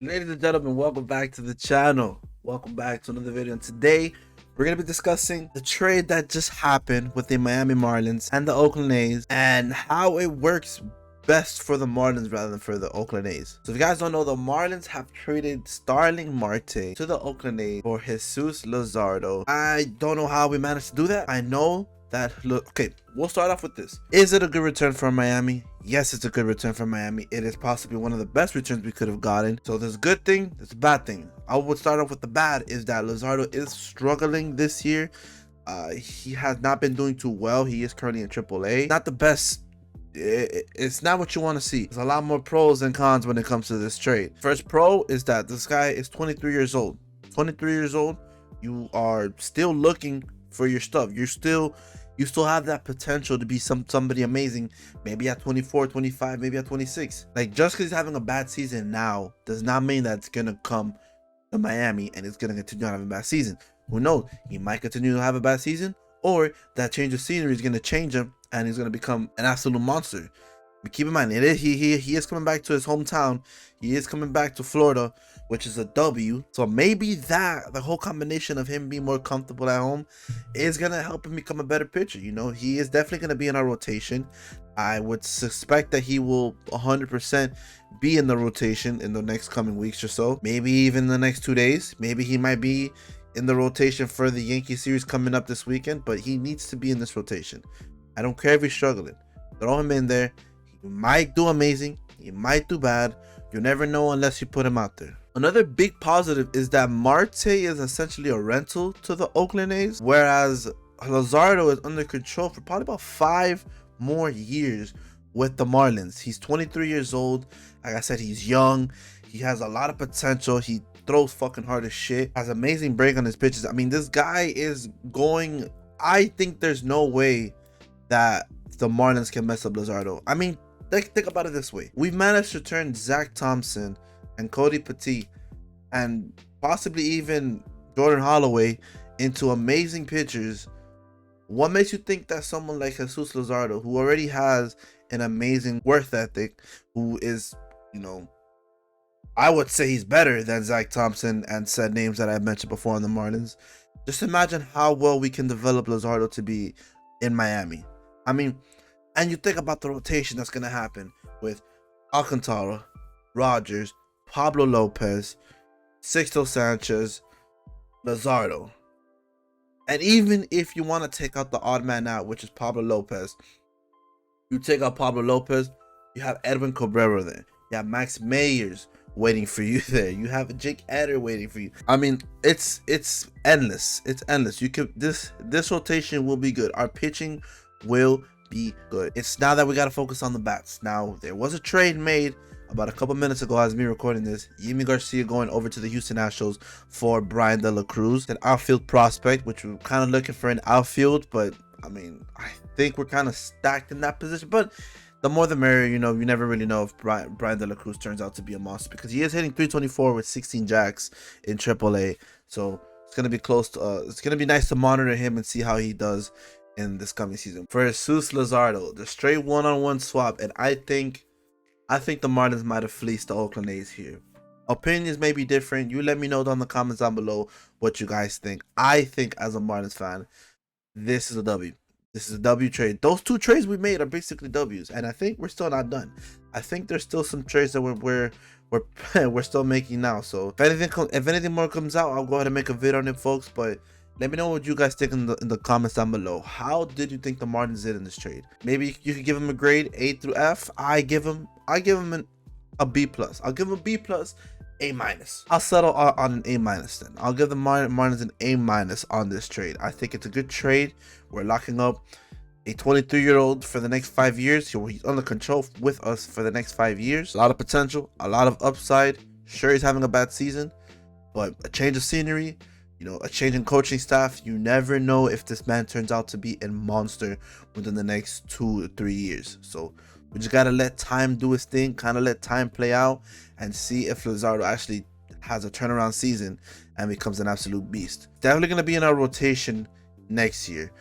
Ladies and gentlemen, welcome back to the channel. Welcome back to another video. And today, we're going to be discussing the trade that just happened with the Miami Marlins and the Oakland A's and how it works best for the Marlins rather than for the Oakland A's. So if you guys don't know, the Marlins have traded Starling Marte to the Oakland A's for Jesus Luzardo. I don't know how we managed to do that. I know that, look, okay, we'll start off with this. Is it a good return for Miami? Yes, it's a good return for Miami. It is possibly one of the best returns we could have gotten. So there's a good thing, there's a bad thing. I would start off with the bad is that Luzardo is struggling this year. He has not been doing too well. He is currently in AAA. Not the best. It's not what you want to see. There's a lot more pros and cons when it comes to this trade. First pro is that this guy is 23 years old. 23 years old. You are still looking for your stuff. You still have that potential to be somebody amazing, maybe at 24, 25, maybe at 26. Like, just because he's having a bad season now does not mean that it's gonna come to Miami and it's gonna continue having a bad season. Who knows? He might continue to have a bad season, or that change of scenery is gonna change him and he's gonna become an absolute monster. But keep in mind, he is coming back to his hometown. He is coming back to Florida, which is a W. So maybe that the whole combination of him being more comfortable at home is gonna help him become a better pitcher. You know, he is definitely gonna be in our rotation. I would suspect that he will 100% be in the rotation in the next coming weeks or so. Maybe even the next 2 days. Maybe he might be in the rotation for the Yankee series coming up this weekend, but he needs to be in this rotation. I don't care if he's struggling. Throw him in there. He might do amazing. He might do bad. You never know unless you put him out there. Another big positive is that Marte is essentially a rental to the Oakland A's, whereas Luzardo is under control for probably about 5 more years with the Marlins. He's 23 years old. Like I said, he's young. He has a lot of potential. He throws fucking hard as shit. Has amazing break on his pitches. I mean, this guy is going. I think there's no way that the Marlins can mess up Luzardo. I mean, think about it this way. We've managed to turn Zach Thompson and Cody Petit and possibly even Jordan Holloway into amazing pitchers. What makes you think that someone like Jesus Luzardo, who already has an amazing work ethic, who is, you know, I would say he's better than Zach Thompson and said names that I mentioned before on the Marlins. Just imagine how well we can develop Luzardo to be in Miami. I mean, and you think about the rotation that's going to happen with Alcantara, Rogers, Pablo Lopez, Sixto Sanchez, Luzardo. And even if you want to take out the odd man out, which is Pablo Lopez, you take out Pablo Lopez, you have Edwin Cabrera there. You have Max Mayers waiting for you there. You have Jake Eder waiting for you. I mean, it's endless. It's endless. You can this rotation will be good. Our pitching will be good. It's now that we got to focus on the bats. Now, there was a trade made about a couple minutes ago as me recording this. Yimi Garcia going over to the Houston Astros for Brian De La Cruz, an outfield prospect, which we're kind of looking for an outfield, but I mean, I think we're kind of stacked in that position. But the more the merrier. You know, you never really know if Brian De La Cruz turns out to be a monster, because he is hitting 324 with 16 jacks in AAA. So it's gonna be close to. It's gonna be nice to monitor him and see how he does in this coming season. For Jesus Luzardo, the straight one-on-one swap, and I think the Marlins might have fleeced the Oakland A's here. Opinions may be different. You let me know down in the comments down below what you guys think. I think, as a Marlins fan, this is a W. This is a W trade. Those 2 trades we made are basically W's, and I think we're still not done. I think there's still some trades that we're still making now. So if anything more comes out, I'll go ahead and make a video on it, folks. But let me know what you guys think in the comments down below. How did you think the Marlins did in this trade? Maybe you could give them a grade A through F. I give them a B plus. I'll give them a B plus, A minus. I'll settle on an A minus then. I'll give the Marlins an A minus on this trade. I think it's a good trade. We're locking up a 23-year-old for the next 5 years. He's under control with us for the next 5 years. A lot of potential, a lot of upside. Sure, he's having a bad season, but a change of scenery, you know, a change in coaching staff. You never know if this man turns out to be a monster within the next 2 or 3 years. So we just gotta let time do its thing, kind of let time play out, and see if Luzardo actually has a turnaround season and becomes an absolute beast. Definitely gonna be in our rotation next year.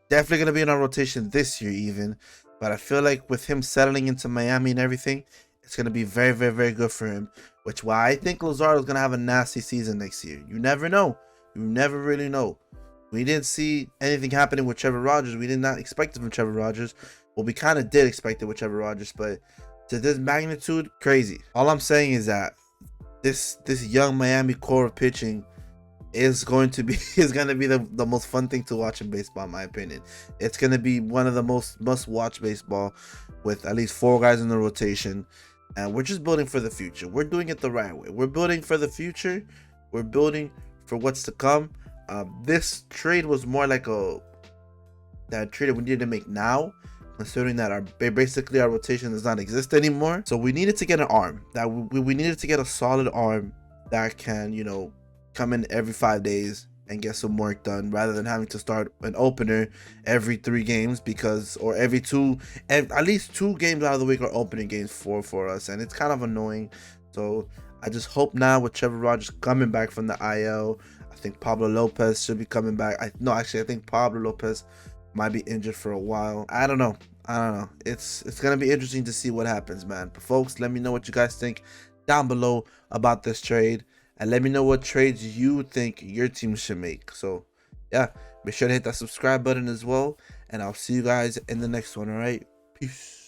Definitely gonna be in our rotation this year even. But I feel like with him settling into Miami and everything, It's gonna be very, very, very good for him. Which why I think Luzardo is gonna have a nasty season next year. You never know. You never really know. We didn't see anything happening with Trevor Rogers. We did not expect it from Trevor Rogers. Well, we kind of did expect it with Trevor Rogers, but to this magnitude, crazy. All I'm saying is that this young Miami core of pitching is going to be the most fun thing to watch in baseball, in my opinion. It's going to be one of the most must-watch baseball with at least 4 guys in the rotation, and we're just building for the future. We're doing it the right way. We're building for the future. We're building for what's to come. This trade was more like that trade that we needed to make now, considering that our rotation does not exist anymore. So we needed to get an arm that we needed to get a solid arm that can, you know, come in every 5 days and get some work done, rather than having to start an opener every 3 games, because or every 2, and at least 2 games out of the week are opening games for us, and it's kind of annoying. So I just hope now with Trevor Rogers coming back from the IL, I think Pablo Lopez should be coming back. I think Pablo Lopez might be injured for a while. I don't know. It's gonna be interesting to see what happens, man. But folks, let me know what you guys think down below about this trade, and let me know what trades you think your team should make. So yeah, make sure to hit that subscribe button as well, and I'll see you guys in the next one. All right, peace.